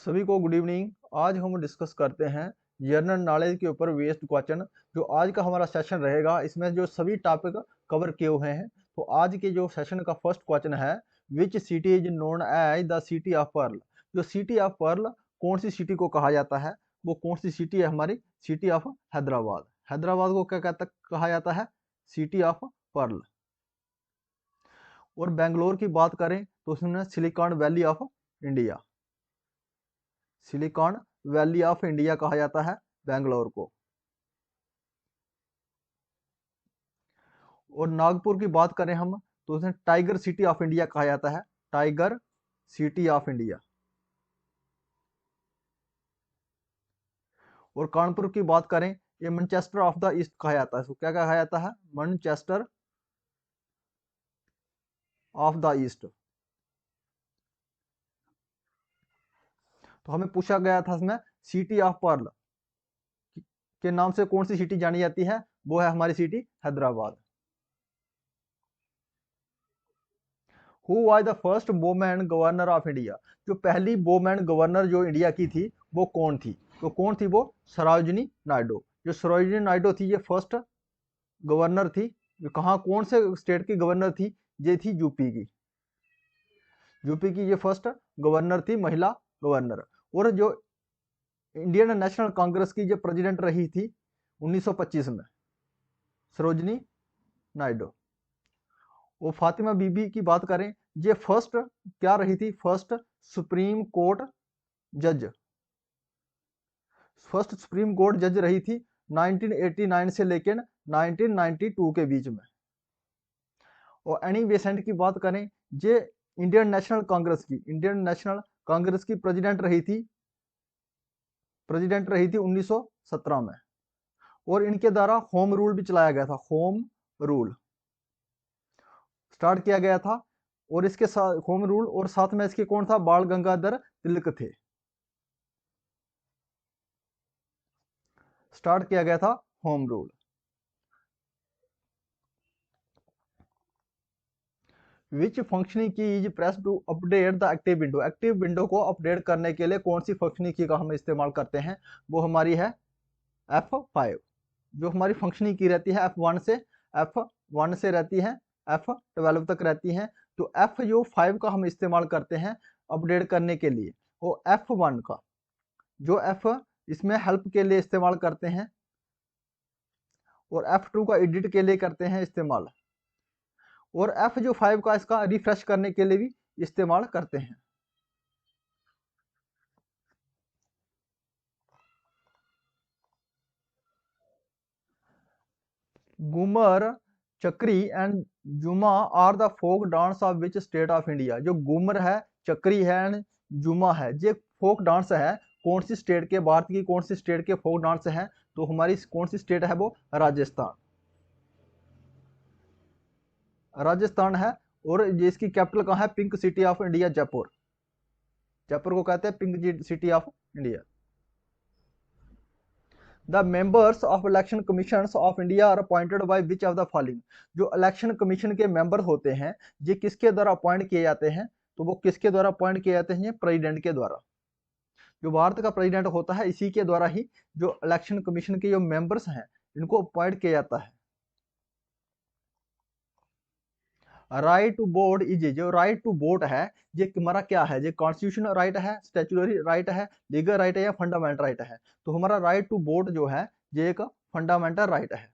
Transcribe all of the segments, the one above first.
सभी को good evening. आज हम डिस्कस करते हैं जनरल नॉलेज के ऊपर बेस्ड क्वेश्चन। जो आज का हमारा सेशन रहेगा इसमें जो सभी टॉपिक कवर किए हुए हैं। तो आज के जो सेशन का फर्स्ट क्वेश्चन है, which city is known as the city of pearl. जो सिटी ऑफ पर्ल कौन सी सिटी को कहा जाता है, वो कौन सी सिटी है? हमारी सिटी ऑफ हैदराबाद। हैदराबाद को क्या कहा जाता है? City of Perl. और बेंगलोर की बात करें तो उसमें silicon valley of India, silicon valley of India कहा जाता है बेंगलोर को। और नागपुर की बात करें हम तो उसे टाइगर सिटी ऑफ इंडिया कहा जाता है, टाइगर सिटी ऑफ इंडिया। और कानपुर की बात करें, ये मैनचेस्टर ऑफ द ईस्ट कहा जाता है। इसको क्या कहा जाता है? Manchester of the east. तो हमें पूछा गया था इसमें सिटी ऑफ पर्ल के नाम से कौन सी सिटी जानी जाती है, वो है हमारी city Hyderabad. Who was the first women governor of India. जो पहली वोमेन गवर्नर जो इंडिया की थी वो कौन थी? तो कौन थी वो? सरोजिनी नायडू। जो सरोजिनी नायडू थी ये फर्स्ट गवर्नर थी। कहाँ, कौन से स्टेट की गवर्नर थी? ये थी यूपी की। यूपी की ये फर्स्ट गवर्नर थी, महिला गवर्नर। और जो इंडियन नेशनल कांग्रेस की जो प्रेसिडेंट रही थी 1925 में, सरोजिनी नायडू। वो फातिमा बीबी की बात करें, ये फर्स्ट क्या रही थी? फर्स्ट सुप्रीम कोर्ट जज। फर्स्ट सुप्रीम कोर्ट जज रही थी 1989 से लेकर 1992 के बीच में। और एनी बेसेंट की बात करें, ये इंडियन नेशनल कांग्रेस की प्रेसिडेंट रही थी 1917 में। और इनके द्वारा होम रूल भी चलाया गया था, होम रूल स्टार्ट किया गया था। और इसके साथ होम रूल और साथ में इसके कौन था? बाल गंगाधर तिलक थे। स्टार्ट किया गया था home rule. Which functioning key is press to update the active window. Active window को अपडेट करने के लिए कौन सी फंक्शनिंग की का हम इस्तेमाल करते हैं? वो हमारी है F5। जो हमारी फंक्शनिंग की रहती है F1 से रहती है F12 तक रहती है। तो F5 का हम इस्तेमाल करते हैं अपडेट करने के लिए। वो F1 का जो F इसमें हेल्प के लिए इस्तेमाल करते हैं, और F2 का एडिट के लिए करते हैं इस्तेमाल। और F5 का इसका रिफ्रेश करने के लिए भी इस्तेमाल करते हैं। Ghoomar, Chakri and Jhuma are the folk dance of which state of India. जो घूमर है, चक्री है एंड जुमा है, ये फोक डांस है कौन सी स्टेट के? भारत की कौन सी स्टेट के फोक डांस है? तो हमारी कौन सी स्टेट है? वो राजस्थान। राजस्थान है। और ये इसकी कैपिटल कहाँ है? Pink city of India, Jaipur. Jaipur को कहते हैं pink city of India. The members of election commission of India are appointed by which of the following. जो इलेक्शन कमीशन के मेंबर होते हैं ये किसके द्वारा अपॉइंट किए जाते हैं? तो वो किसके द्वारा अपॉइंट किए जाते हैं? प्रेसिडेंट के द्वारा। जो भारत का प्रेसिडेंट होता है इसी के द्वारा ही जो इलेक्शन कमीशन के जो मेंबर्स हैं इनको अपॉइंट किया जाता है। राइट टू वोट इज, जो राइट टू वोट है ये हमारा क्या है? ये कॉन्स्टिट्यूशनल राइट है, स्टैट्यूटरी राइट है, लीगल राइट है या फंडामेंटल राइट है? तो हमारा राइट टू वोट जो है ये एक फंडामेंटल राइट है।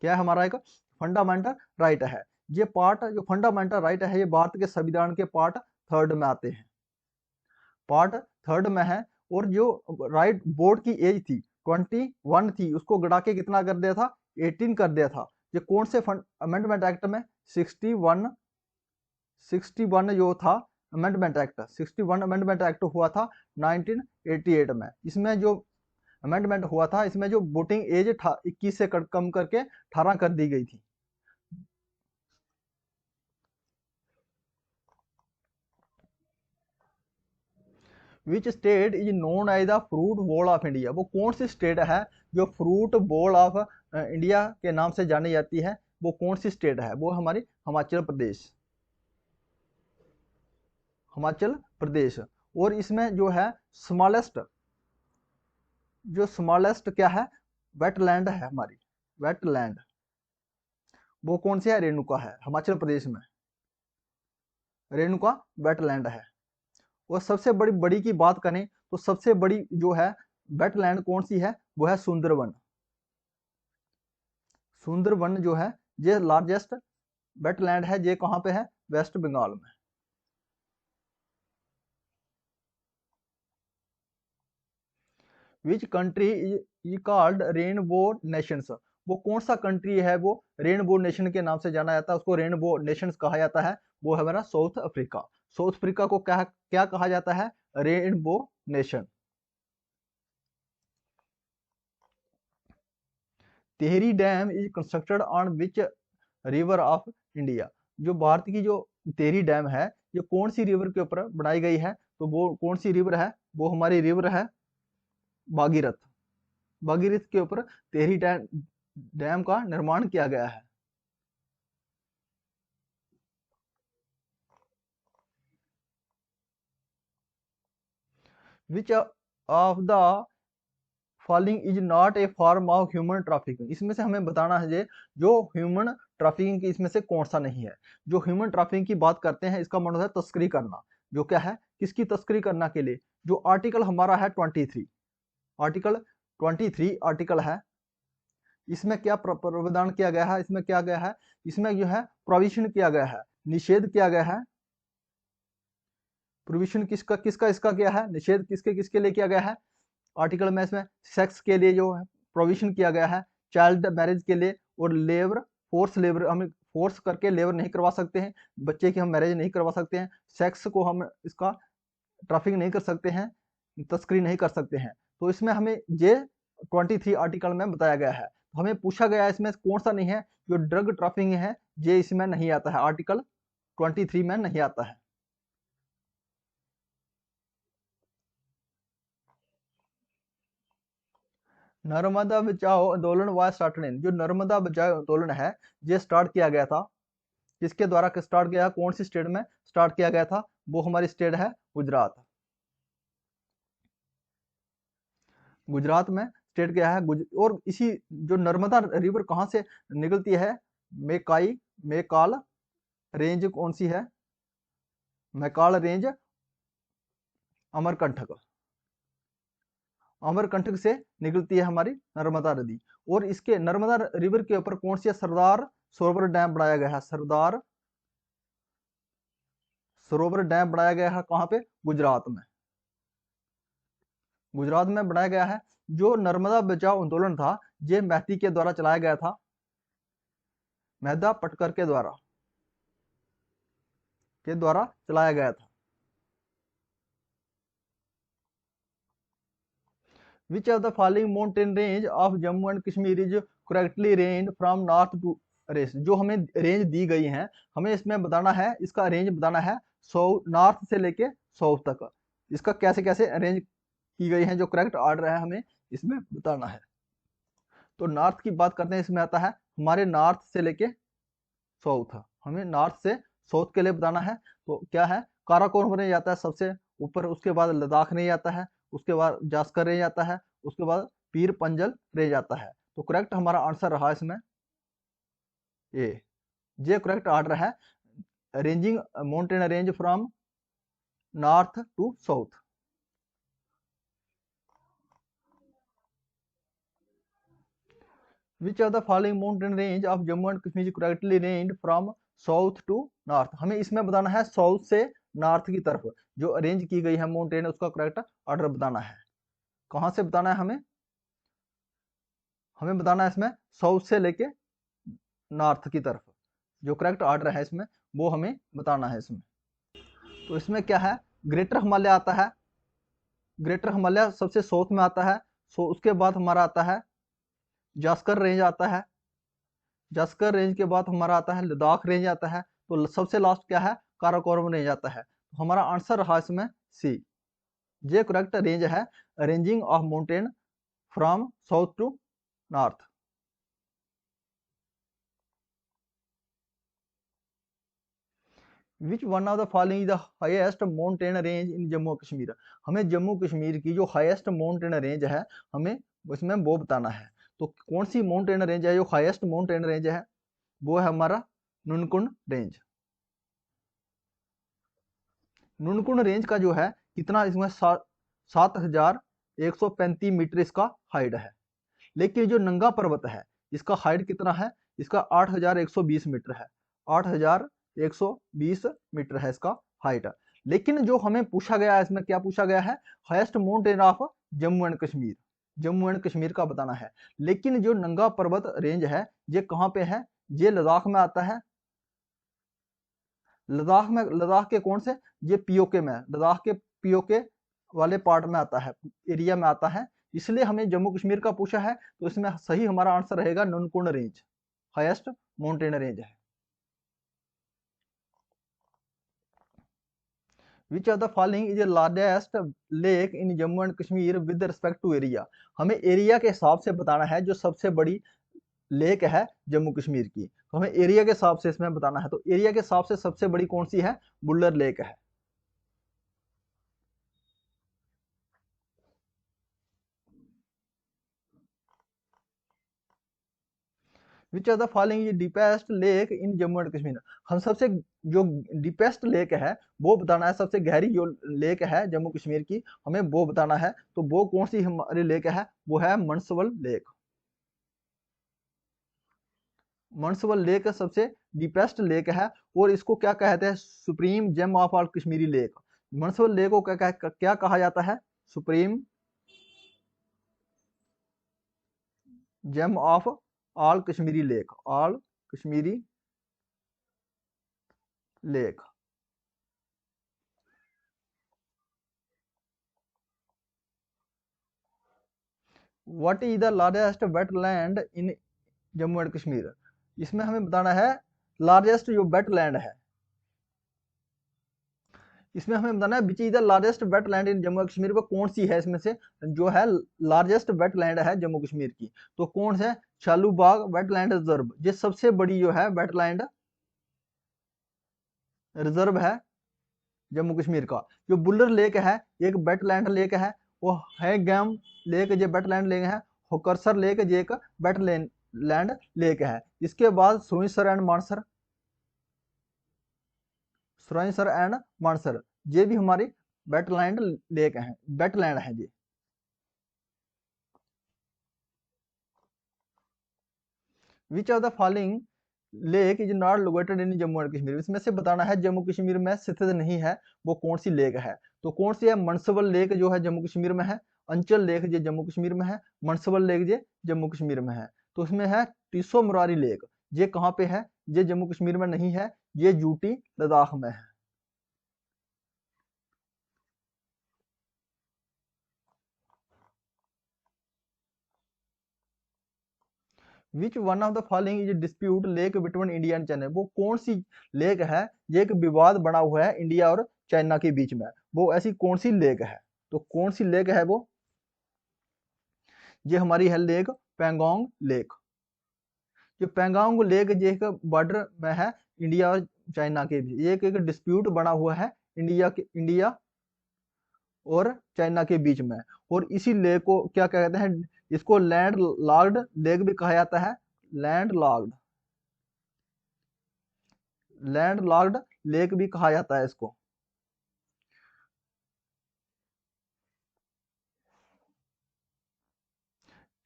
क्या है? हमारा एक फंडामेंटल राइट है। ये पार्ट जो फंडामेंटल राइट है ये भारत के संविधान के पार्ट 3 में आते हैं, पार्ट 3 में है। और जो राइट वोट की एज थी 21 थी, उसको घटा के कितना कर दिया था? 18 कर दिया था। ये कौन से अमेंडमेंट एक्ट में? 61 जो था अमेंडमेंट एक्ट, 61 अमेंडमेंट एक्ट हुआ था 1988 में। इसमें जो अमेंडमेंट हुआ था इसमें जो वोटिंग एज 21 से कम करके 18 कर दी गई थी। Which state is known as the fruit bowl of India. वो कौन सी स्टेट है जो फ्रूट बॉल ऑफ इंडिया के नाम से जानी जाती है? वो कौन सी स्टेट है? वो हमारी हिमाचल प्रदेश। हिमाचल प्रदेश। और इसमें जो है स्मॉलेस्ट, जो स्मॉलेस्ट क्या है, वेटलैंड है हमारी, वेटलैंड, वो कौन सी है, रेणुका है, हिमाचल प्रदेश में रेणुका वेटलैंड है। और सबसे बड़ी बड़ी की बात करें तो सबसे बड़ी जो है वेटलैंड कौन सी है, वो है सुंदरवन। सुंदरवन जो है ये लार्जेस्ट वेटलैंड है, ये कहाँ पे है, वेस्ट बंगाल में। Which country is called rainbow Nations, वो कौन सा कंट्री है वो रेनबो नेशन के नाम से जाना जाता है, उसको रेनबो नेशंस कहा जाता है, वो है हमारा साउथ अफ्रीका। साउथ अफ्रीका को क्या क्या कहा जाता है, rainbow nation. Tehri dam is constructed on which river of India, जो भारत की जो टिहरी डैम है ये कौन सी रिवर के ऊपर बनाई गई है, तो वो कौन सी रिवर है, वो हमारी रिवर है भागीरथ। भागीरथ के ऊपर टिहरी डैम डैम का निर्माण किया गया है। Which of the following is not a form of human trafficking, इसमें से हमें बताना है जे जो ह्यूमन ट्रैफिकिंग की इसमें से कौन सा नहीं है। जो ह्यूमन ट्रैफिकिंग की बात करते हैं इसका मतलब है तस्करी करना, जो क्या है, किसकी तस्करी करना के लिए, जो आर्टिकल हमारा है 23, आर्टिकल 23 आर्टिकल है, इसमें क्या प्रावधान किया गया है, इसमें क्या गया है, इसमें जो है प्रोविजन किया गया है, निषेध किया गया है। प्रोविजन किसका किसका इसका किया है, निषेध किसके किसके लिए किया गया है, आर्टिकल में इसमें सेक्स के लिए जो है प्रोविजन किया गया है, चाइल्ड मैरिज के लिए, और लेबर, फोर्स लेबर, हम फोर्स करके लेबर नहीं करवा सकते हैं, बच्चे की हम मैरिज नहीं करवा सकते हैं, सेक्स को हम इसका ट्रैफिक नहीं कर सकते हैं, तस्करी नहीं कर सकते हैं। तो इसमें हमें ये 23 आर्टिकल में बताया गया है। तो हमें पूछा गया है इसमें कौन सा नहीं है, जो ड्रग ट्रैफिकिंग है ये इसमें नहीं आता है, आर्टिकल 23 में नहीं आता है। नर्मदा बचाओ आंदोलन वाज स्टार्टेड इन, जो नर्मदा बचाओ आंदोलन है ये स्टार्ट किया गया था, किसके द्वारा स्टार्ट किया, कौन सी स्टेट में स्टार्ट किया गया था, वो हमारी स्टेट है गुजरात। गुजरात में स्टेट क्या है और इसी जो नर्मदा रिवर कहाँ से निकलती है, मेकाई, मेकाल रेंज कौन सी है, मेकाल रेंज अमरकंटक, अमरकंटक से निकलती है हमारी नर्मदा नदी। और इसके नर्मदा रिवर के ऊपर कौन सी सरदार सरोवर डैम बनाया गया है, सरदार सरोवर डैम बनाया गया है, कहाँ पे, गुजरात में, गुजरात में बनाया गया है। जो नर्मदा बचाओ आंदोलन था ये महती के द्वारा चलाया गया था, मेहदा पटकर के द्वारा चलाया गया था। Which of the following mountain range of Jammu and Kashmir is correctly range from north to race, जो हमें रेंज दी गई है हमें इसमें बताना है, इसका रेंज बताना है नॉर्थ से लेके साउथ तक, इसका कैसे कैसे अरेंज की गई है, जो करेक्ट ऑर्डर है हमें इसमें बताना है। तो नॉर्थ की बात करते हैं, इसमें आता है हमारे नॉर्थ से लेके साउथ, हमें नॉर्थ से साउथ के लिए बताना है। तो क्या है, काराकोरम रेंज आता है सबसे ऊपर, उसके बाद लद्दाख रेंज आता है, उसके बाद जास्कर रेंज आता है, उसके बाद पीर पंजल रेंज आता है। तो करेक्ट हमारा आंसर रहा इसमें ए, ये करेक्ट ऑर्डर है, ranging mountain range from north to south. Which of the following mountain range of Jammu and Kashmir correctly range from south to north, हमें इसमें बताना है साउथ से नॉर्थ की तरफ जो अरेंज की गई है माउंटेन, उसका करेक्ट ऑर्डर बताना है। कहाँ से बताना है हमें, हमें बताना है इसमें साउथ से लेके नॉर्थ की तरफ, जो करेक्ट ऑर्डर है इसमें वो हमें बताना है इसमें। तो इसमें क्या है, ग्रेटर हिमालय आता है, ग्रेटर हिमालय सबसे साउथ में आता है, सो उसके बाद हमारा आता है जास्कर रेंज आता है, जास्कर रेंज के बाद हमारा आता है लद्दाख रेंज आता है, तो सबसे लास्ट क्या है, काराकोरम रेंज आता है। तो हमारा आंसर रहा इसमें सी, ये करेक्ट रेंज है, ranging of mountain from south to north. Which one of the following is the highest mountain range in Jammu Kashmir. हमें जम्मू कश्मीर की जो हाईएस्ट माउंटेन रेंज है हमें उसमें वो बताना है। तो कौन सी माउंटेन रेंज है जो हाईएस्ट माउंटेन रेंज है, वो है हमारा नुनकुन रेंज। नुनकुन रेंज का जो है कितना, इसमें 7,135 मीटर इसका हाइट है। लेकिन जो नंगा पर्वत है इसका हाइट कितना है, इसका 8,120 मीटर है। 8,120 मीटर है इसका हाइट। लेकिन जो हमें पूछा गया है, इसमें क्या पूछा गया है, highest mountain of Jammu and Kashmir, Jammu and Kashmir का बताना है। लेकिन जो नंगा पर्वत रेंज है ये कहाँ पे है, ये लद्दाख में आता है। लद्दाख में, लद्दाख के कौन से, ये पीओके में, लद्दाख के पीओके वाले पार्ट में आता है, एरिया में आता है। इसलिए हमें जम्मू कश्मीर का पूछा है, तो इसमें सही हमारा आंसर रहेगा Nunkun range, highest mountain range है। Which of the following is largest lake in Jammu and Kashmir with respect to area. हमें एरिया के हिसाब से बताना है जो सबसे बड़ी लेक है जम्मू कश्मीर की, तो हमें एरिया के हिसाब से इसमें बताना है। तो एरिया के हिसाब से सबसे बड़ी कौन सी है, बुल्लर लेक है। Which are the following deepest lake in Jammu and Kashmir. हम सबसे जो डीपेस्ट लेक है वो बताना है, सबसे गहरी जो लेक है जम्मू कश्मीर की हमें वो बताना है। तो वो कौन सी हमारी लेक है, वो है मनसवल लेक। मनसवल लेक सबसे डीपेस्ट लेक है और इसको क्या कहते हैं, supreme gem of all Kashmiri lake. Manasbal lake को क्या कहा जाता है, supreme gem of all Kashmiri lake, all Kashmiri lake. What is the largest wetland in Jammu and Kashmir. इसमें हमें बताना है लार्जेस्ट जो वेटलैंड है, इसमें हमें बताना है which is the largest wetland in Jammu Kashmir, वो कौन सी है इसमें से जो है लार्जेस्ट वेटलैंड है जम्मू कश्मीर की। तो कौन से, शालूबाग वेटलैंड रिजर्व, ये सबसे बड़ी जो है वेटलैंड रिजर्व है जम्मू कश्मीर का। जो बुल्लर लेक है एक वेटलैंड लेक है, वो है गैम लेक जो वेटलैंड लेक है। होकरसर लेक जो एक वेटलैंड लेक है। इसके बाद सुइसर एंड मानसर, सुरैसर एंड मानसर ये भी हमारी वेटलैंड लेक है, वेटलैंड है जी। Which of the following lake is not located in Jammu and Kashmir. इसमें से बताना है जम्मू कश्मीर में स्थित नहीं है वो कौन सी लेक है। तो कौन सी है, मनसबल लेक जो है जम्मू कश्मीर में है, अंचल लेक जो जम्मू कश्मीर में है, मनसबल लेक जो जम्मू कश्मीर में है। तो इसमें है टीसो मुरारी लेक, ये कहाँ पे है, ये जम्मू कश्मीर में नहीं है, ये यूटी लद्दाख में है। विच one of the following is dispute lake between India and China. वो कौन सी लेक है, ये एक विवाद बना हुआ है इंडिया और चाइना के बीच में, वो ऐसी कौन सी लेक है। तो कौन सी लेक है वो, ये हमारी है लेक पेंगोंग लेक। जो पेंगोंग लेक ये एक बॉर्डर में है इंडिया और चाइना के बीच, ये एक डिस्प्यूट बना हुआ है इंडिया और चाइना के बीच में। और इसी लेक को क्या कहते हैं, इसको लैंड लॉक्ड लेक भी कहा जाता है, land locked, land locked lake भी कहा जाता है इसको।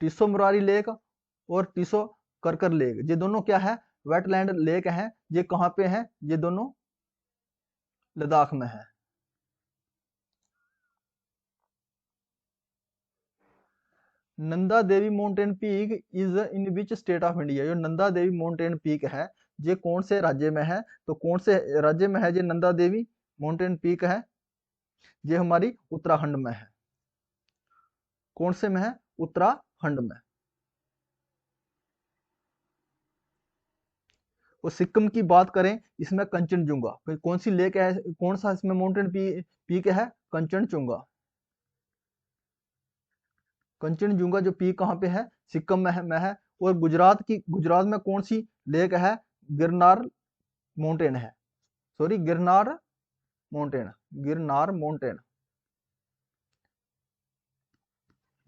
टिसो मुरारी लेक और टिसो करकर लेक, ये दोनों क्या है, वेटलैंड लेक हैं। ये कहाँ पे हैं, ये दोनों लद्दाख में है। Nanda Devi mountain peak is in which state of India. जो नंदा देवी माउंटेन पीक है ये कौन से राज्य में है, तो कौन से राज्य में है ये नंदा देवी माउंटेन पीक है, ये हमारी उत्तराखंड में है। कौन से में है, उत्तराखंड में। और सिक्किम की बात करें, इसमें कंचनजुंगा, कौन सी लेक है, कौन सा इसमें माउंटेन पीक है, कंचनजुंगा। कंचनजुंगा जो पीक कहाँ पे है, सिक्किम में है। और गुजरात में कौन सी लेक है, गिरनार माउंटेन है, sorry, Girnar mountain, Girnar mountain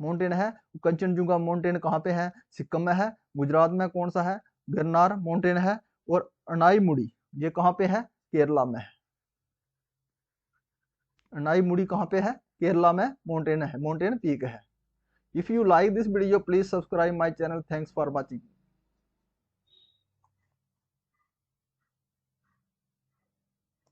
mountain है। कंचनजुंगा माउंटेन कहाँ पे है? सिक्किम में है। गुजरात में कौन सा है? गिरनार माउंटेन है। और अनाईमुड़ी ये कहाँ पे है? केरला में है। अनाईमुड़ी कहाँ पे है? केरला में माउंटेन है, माउंटेन पीक है। If you like this video please subscribe my channel. Thanks for watching.